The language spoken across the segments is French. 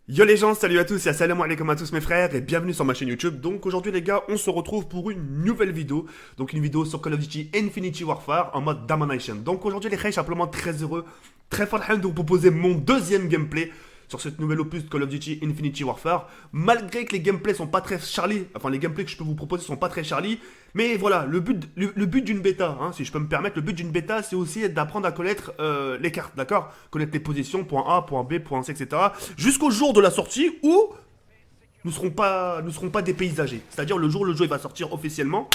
Yo les gens, salut à tous et assalamu alaikum à tous mes frères et bienvenue sur ma chaîne YouTube. Donc aujourd'hui les gars, on se retrouve pour une nouvelle vidéo. Donc une vidéo sur Call of Duty Infinity Warfare en mode Domination. Donc aujourd'hui les frères, je suis simplement très heureux, très fort de vous proposer mon deuxième gameplay sur cette nouvelle opus de Call of Duty Infinity Warfare. Malgré que les gameplays sont pas très Charlie, enfin les gameplays que je peux vous proposer sont pas très Charlie. Mais voilà, le but d'une bêta, hein, si je peux me permettre, le but d'une bêta, c'est aussi d'apprendre à connaître les cartes, d'accord? Connaître les positions, point A, point B, point C, etc. Jusqu'au jour de la sortie où nous serons pas dépaysagés. C'est-à-dire le jour où le jeu il va sortir officiellement,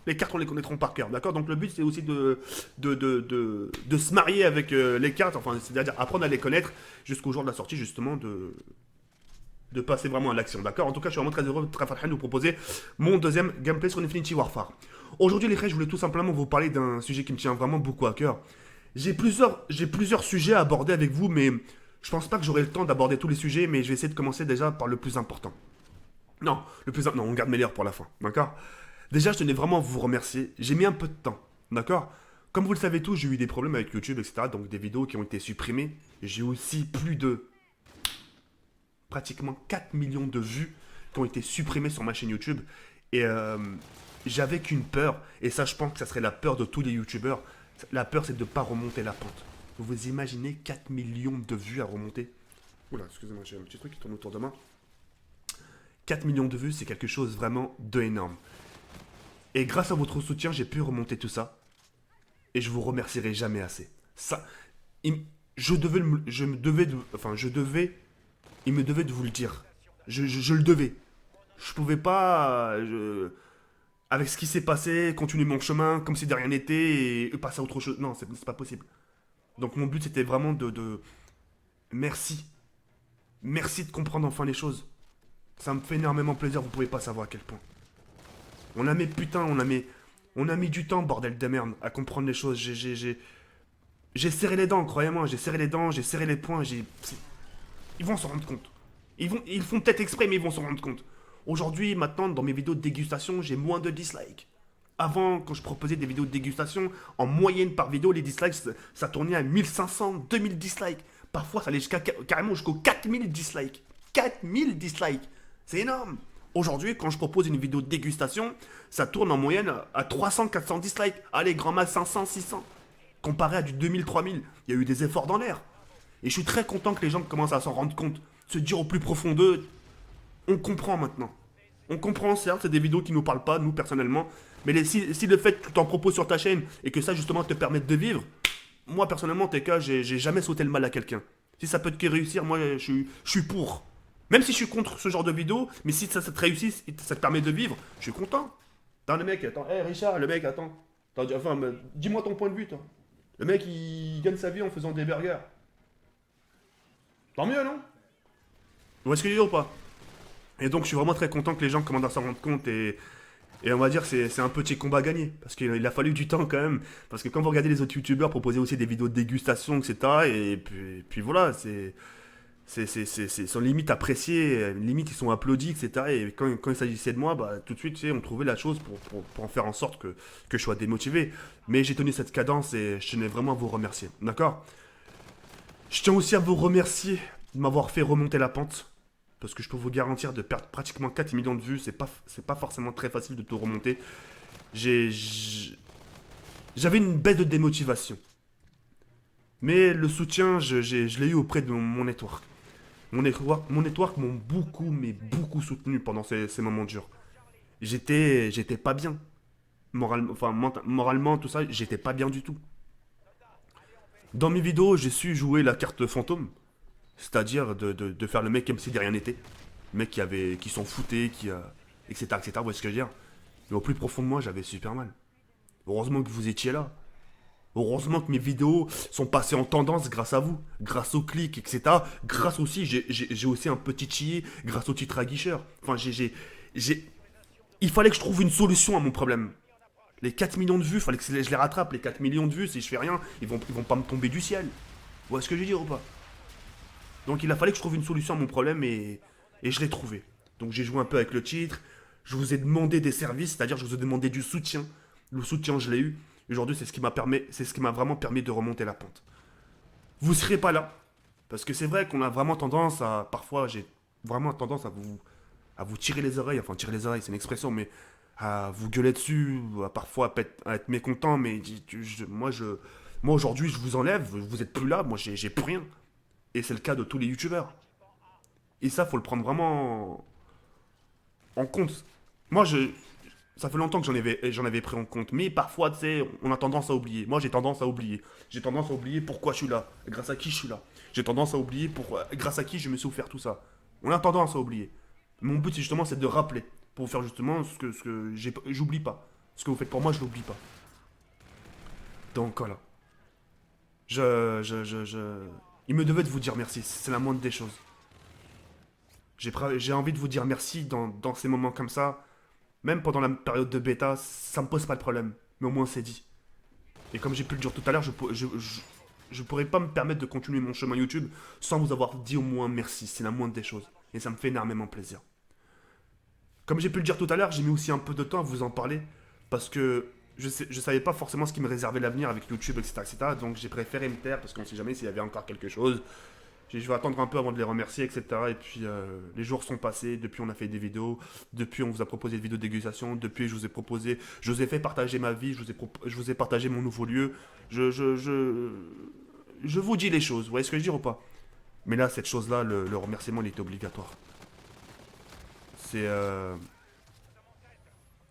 les cartes on les connaîtront par cœur, d'accord? Donc le but c'est aussi de se marier avec les cartes, enfin c'est-à-dire apprendre à les connaître jusqu'au jour de la sortie justement de passer vraiment à l'action, d'accord? En tout cas, je suis vraiment très heureux, très fan de vous proposer mon deuxième gameplay sur Infinity Warfare. Aujourd'hui, les frères, je voulais tout simplement vous parler d'un sujet qui me tient vraiment beaucoup à cœur. J'ai plusieurs sujets à aborder avec vous, mais je pense pas que j'aurai le temps d'aborder tous les sujets, mais je vais essayer de commencer déjà par le plus important. Non, non, on garde meilleur pour la fin, d'accord? Déjà, je tenais vraiment à vous remercier. J'ai mis un peu de temps, d'accord? Comme vous le savez tous, j'ai eu des problèmes avec YouTube, etc. Donc des vidéos qui ont été supprimées. J'ai aussi plus de pratiquement 4 millions de vues qui ont été supprimées sur ma chaîne YouTube. Et j'avais qu'une peur, et ça je pense que ça serait la peur de tous les YouTubeurs. La peur c'est de ne pas remonter la pente. Vous vous imaginez 4 millions de vues à remonter? Oula, excusez-moi, j'ai un petit truc qui tourne autour de moi. 4 millions de vues, c'est quelque chose vraiment de énorme. Et grâce à votre soutien, j'ai pu remonter tout ça. Et je vous remercierai jamais assez. Ça, je devais, je me devais, enfin, il me devait de vous le dire. Je le devais. Je pouvais pas, avec ce qui s'est passé, continuer mon chemin comme si de rien n'était et passer à autre chose. Non, c'est pas possible. Donc mon but c'était vraiment merci. Merci de comprendre enfin les choses. Ça me fait énormément plaisir, vous pouvez pas savoir à quel point. On a mis, putain, on a mis du temps, bordel de merde, à comprendre les choses. J'ai serré les dents, croyez-moi, j'ai serré les dents, j'ai serré les poings, ils vont s'en rendre compte. Ils font peut-être exprès, mais ils vont s'en rendre compte. Aujourd'hui, maintenant, dans mes vidéos de dégustation, j'ai moins de dislikes. Avant, quand je proposais des vidéos de dégustation, en moyenne par vidéo, les dislikes, ça tournait à 1500, 2000 dislikes. Parfois, ça allait carrément jusqu'aux 4000 dislikes. 4000 dislikes. C'est énorme. Aujourd'hui, quand je propose une vidéo de dégustation, ça tourne en moyenne à 300, 400 dislikes. Allez, grand max 500, 600. Comparé à du 2000, 3000, il y a eu des efforts dans l'air. Et je suis très content que les gens commencent à s'en rendre compte. Se dire au plus profond d'eux, on comprend maintenant. On comprend, certes, c'est des vidéos qui nous parlent pas, nous personnellement. Mais si le fait que tu t'en proposes sur ta chaîne et que ça justement te permette de vivre, moi personnellement, TK, j'ai jamais sauté le mal à quelqu'un. Si ça peut te réussir, moi je suis pour. Même si je suis contre ce genre de vidéo, mais si ça te réussit, ça te permet de vivre, je suis content. Attends, le mec, attends, hé Richard, le mec, attends. Enfin, dis-moi ton point de vue, toi. Le mec, il gagne sa vie en faisant des burgers. Tant mieux, non? Vous voyez ce que je veux dire ou pas? Et donc je suis vraiment très content que les gens commencent à s'en rendre compte et on va dire que c'est un petit combat gagné. Parce qu'il a fallu du temps quand même. Parce que quand vous regardez les autres youtubeurs proposer aussi des vidéos de dégustation, etc. Et puis voilà, sont limite appréciés, limite ils sont applaudis, etc. Et quand il s'agissait de moi, bah, tout de suite, tu sais, on trouvait la chose pour en faire en sorte que je sois démotivé. Mais j'ai tenu cette cadence et je tenais vraiment à vous remercier. D'accord? Je tiens aussi à vous remercier de m'avoir fait remonter la pente. Parce que je peux vous garantir de perdre pratiquement 4 millions de vues, c'est pas forcément très facile de tout remonter. J'ai, j'avais une baisse de démotivation. Mais le soutien, je l'ai eu auprès de mon network. Mon network m'ont beaucoup, mais beaucoup soutenu pendant ces moments durs. J'étais pas bien. Moralement, tout ça, j'étais pas bien du tout. Dans mes vidéos, j'ai su jouer la carte fantôme. C'est-à-dire de faire le mec comme si de rien n'était. Le mec qui s'en foutait, etc., etc. Vous voyez ce que je veux dire? Mais au plus profond de moi, j'avais super mal. Heureusement que vous étiez là. Heureusement que mes vidéos sont passées en tendance grâce à vous, grâce aux clics, etc. Grâce aussi, j'ai aussi un petit chier grâce au titre à guicheur. Enfin, il fallait que je trouve une solution à mon problème. Les 4 millions de vues, il fallait que je les rattrape. Les 4 millions de vues, si je fais rien, ils vont pas me tomber du ciel. Vous voyez ce que je veux dire ou pas? Donc il a fallu que je trouve une solution à mon problème et je l'ai trouvé. Donc j'ai joué un peu avec le titre, je vous ai demandé des services, c'est-à-dire je vous ai demandé du soutien. Le soutien, je l'ai eu. Aujourd'hui, c'est ce qui m'a vraiment permis de remonter la pente. Vous ne serez pas là, Parce que c'est vrai qu'on a vraiment tendance à, parfois, j'ai vraiment tendance à vous tirer les oreilles, enfin tirer les oreilles, c'est une expression, mais à vous gueuler dessus, à parfois à être mécontent, mais moi aujourd'hui, je vous enlève, vous êtes plus là, moi j'ai plus rien. Et c'est le cas de tous les youtubeurs. Et ça, faut le prendre vraiment en compte. Moi, ça fait longtemps que j'en avais pris en compte, mais parfois, tu sais, on a tendance à oublier. Moi, j'ai tendance à oublier. J'ai tendance à oublier pourquoi je suis là, grâce à qui je suis là. J'ai tendance à oublier grâce à qui je me suis offert tout ça. On a tendance à oublier. Mon but, c'est justement, c'est de rappeler, pour faire justement ce que j'oublie pas. Ce que vous faites pour moi, je l'oublie pas. Donc voilà. Il me devait de vous dire merci, c'est la moindre des choses. J'ai envie de vous dire merci dans ces moments comme ça. Même pendant la période de bêta, ça me pose pas de problème. Mais au moins c'est dit. Et comme j'ai pu le dire tout à l'heure, je pourrais pas me permettre de continuer mon chemin YouTube sans vous avoir dit au moins merci. C'est la moindre des choses. Et ça me fait énormément plaisir. Comme j'ai pu le dire tout à l'heure, j'ai mis aussi un peu de temps à vous en parler. Parce que je savais pas forcément ce qui me réservait l'avenir avec YouTube, etc., etc. Donc j'ai préféré me taire parce qu'on sait jamais s'il y avait encore quelque chose. Je vais attendre un peu avant de les remercier, etc. Et puis les jours sont passés, depuis on a fait des vidéos, depuis on vous a proposé des vidéos de dégustation, depuis je vous ai fait partager ma vie, je vous ai partagé mon nouveau lieu. Je vous dis les choses, vous voyez ce que je veux dire ou pas? Mais là, cette chose-là, le remerciement, il était obligatoire. C'est...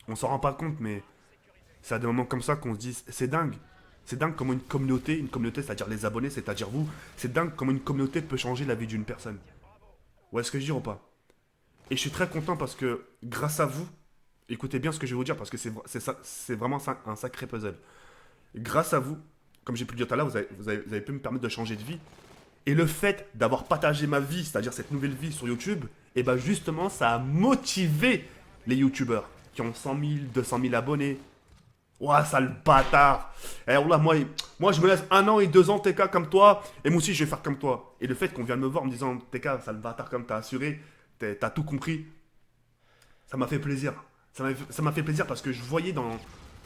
on s'en rend pas compte, mais c'est à des moments comme ça qu'on se dit, c'est dingue. C'est dingue comment une communauté, c'est-à-dire les abonnés, c'est-à-dire vous, c'est dingue comment une communauté peut changer la vie d'une personne. Vous voyez ce que je veux dire ou pas? Et je suis très content parce que grâce à vous, écoutez bien ce que je vais vous dire parce que c'est vraiment un sacré puzzle. Grâce à vous, comme j'ai pu le dire tout à l'heure, vous avez pu me permettre de changer de vie. Et le fait d'avoir partagé ma vie, c'est-à-dire cette nouvelle vie sur YouTube, et ben justement, ça a motivé les YouTubeurs qui ont 100 000, 200 000 abonnés. Ouah, sale bâtard. Eh, là, moi, je me laisse 1 an et 2 ans, TK, comme toi, et moi aussi, je vais faire comme toi. Et le fait qu'on vienne me voir en me disant, TK, sale bâtard, comme t'as assuré, t'as tout compris, ça m'a fait plaisir. Ça m'a fait plaisir parce que je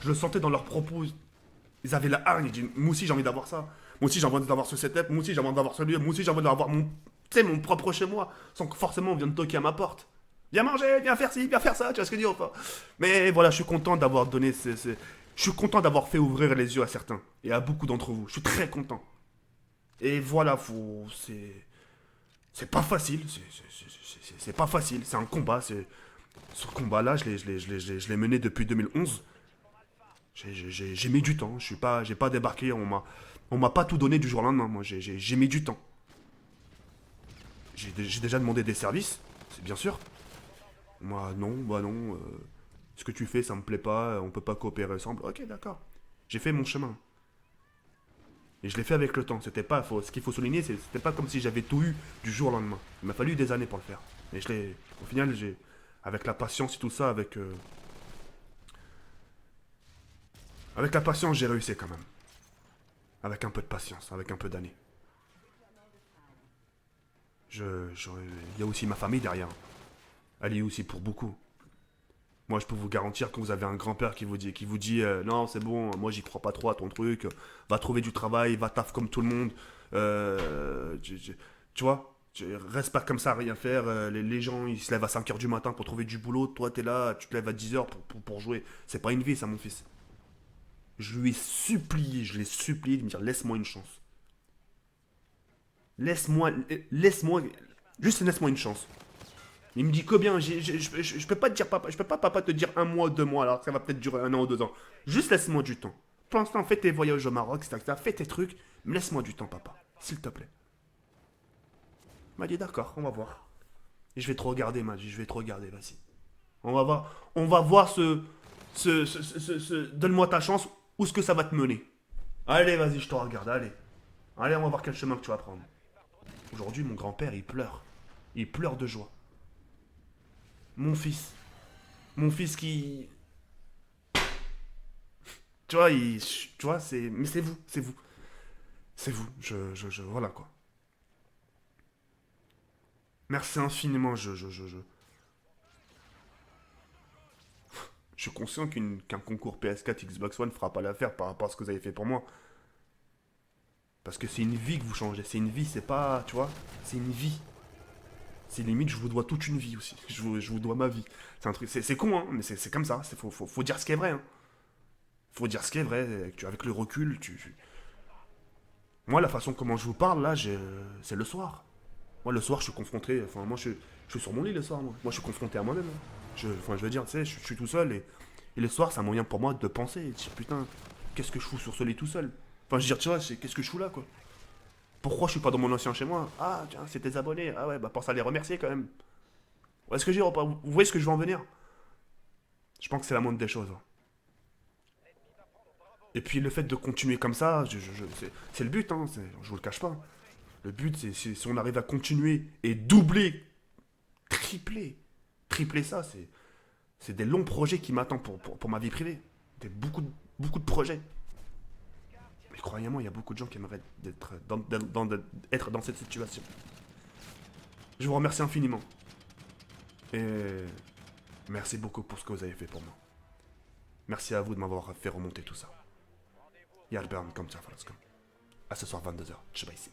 le sentais dans leurs propos. Ils avaient la hargne. Ils disaient, moi aussi j'ai envie d'avoir ça. Moi aussi j'ai envie d'avoir ce setup. Moi aussi j'ai envie d'avoir ce lieu. Moi aussi j'ai envie d'avoir mon propre chez moi. Sans que forcément on vienne toquer à ma porte. Viens manger, viens faire ci, viens faire ça. Tu vois ce que je veux dire ou pas? Mais voilà, je suis content d'avoir donné je suis content d'avoir fait ouvrir les yeux à certains. Et à beaucoup d'entre vous. Je suis très content. Et voilà, c'est pas facile. C'est pas facile. C'est un combat. Ce combat-là, je l'ai mené depuis 2011. J'ai mis du temps. J'ai pas débarqué. On m'a pas tout donné du jour au lendemain. Moi, j'ai mis du temps. J'ai déjà demandé des services, c'est bien sûr. Moi, non, bah non. Ce que tu fais, ça me plaît pas. On peut pas coopérer ensemble. Ok, d'accord. J'ai fait mon chemin. Et je l'ai fait avec le temps. Ce qu'il faut souligner, c'était pas comme si j'avais tout eu du jour au lendemain. Il m'a fallu des années pour le faire. Mais au final, avec la patience et tout ça, avec la patience, j'ai réussi quand même. Avec un peu de patience, avec un peu d'années. Il y a aussi ma famille derrière. Elle y est aussi pour beaucoup. Moi, je peux vous garantir que vous avez un grand-père qui vous dit non, c'est bon, moi j'y crois pas trop à ton truc, va trouver du travail, va taf comme tout le monde. Tu vois, reste pas comme ça à rien faire. Les gens ils se lèvent à 5 heures du matin pour trouver du boulot. Toi, t'es là, tu te lèves à 10 heures pour jouer. C'est pas une vie, ça, mon fils. Je l'ai supplié de me dire laisse-moi une chance. Laisse-moi, laisse-moi, juste laisse-moi une chance. Il me dit combien je peux pas te dire papa, je peux pas papa te dire 1 mois, 2 mois, alors que ça va peut-être durer 1 an ou 2 ans. Juste laisse-moi du temps. Pour l'instant, fais tes voyages au Maroc, etc. Fais tes trucs, mais laisse-moi du temps, papa. S'il te plaît. Il m'a dit d'accord, on va voir. Et je vais te regarder, m'a dit, je vais te regarder, vas-y. On va voir donne-moi ta chance, où est-ce que ça va te mener. Allez, vas-y, je te regarde, allez. Allez, on va voir quel chemin que tu vas prendre. Aujourd'hui, mon grand-père, il pleure. Il pleure de joie. Mon fils. Mon fils qui. Tu vois, tu vois, mais c'est vous, c'est vous. C'est vous. Voilà quoi. Merci infiniment. Je suis conscient qu'un concours PS4 Xbox One fera pas l'affaire par rapport à ce que vous avez fait pour moi. Parce que c'est une vie que vous changez. C'est une vie, c'est pas. Tu vois, c'est une vie. C'est limite, je vous dois toute une vie aussi. Je vous dois ma vie. C'est un truc. C'est con, hein, mais c'est comme ça. Faut dire ce qui est vrai. Hein. Faut dire ce qui est vrai. Avec le recul, moi, la façon comment je vous parle, là, c'est le soir. Moi, le soir, je suis confronté. Enfin, moi, je suis sur mon lit le soir, moi. Moi, je suis confronté à moi-même. Hein. Enfin, je veux dire, tu sais, je suis tout seul et le soir, c'est un moyen pour moi de penser et de dire, putain, qu'est-ce que je fous sur ce lit tout seul. Enfin, je veux dire, tu vois, qu'est-ce que je fous là, quoi. Pourquoi je suis pas dans mon ancien chez moi? Ah, tiens, c'est tes abonnés. Ah ouais, bah pense à les remercier quand même. Est-ce que j'ai Vous voyez ce que je veux en venir? Je pense que c'est la moindre des choses. Hein. Et puis le fait de continuer comme ça, c'est le but, hein, je vous le cache pas. Le but, c'est si on arrive à continuer et doubler, tripler, tripler ça, c'est des longs projets qui m'attendent pour ma vie privée. Beaucoup de projets. Mais croyez-moi, il y a beaucoup de gens qui aimeraient être dans cette situation. Je vous remercie infiniment. Et merci beaucoup pour ce que vous avez fait pour moi. Merci à vous de m'avoir fait remonter tout ça. Yalbern, comme ça, à ce soir 22h. Je vais ici.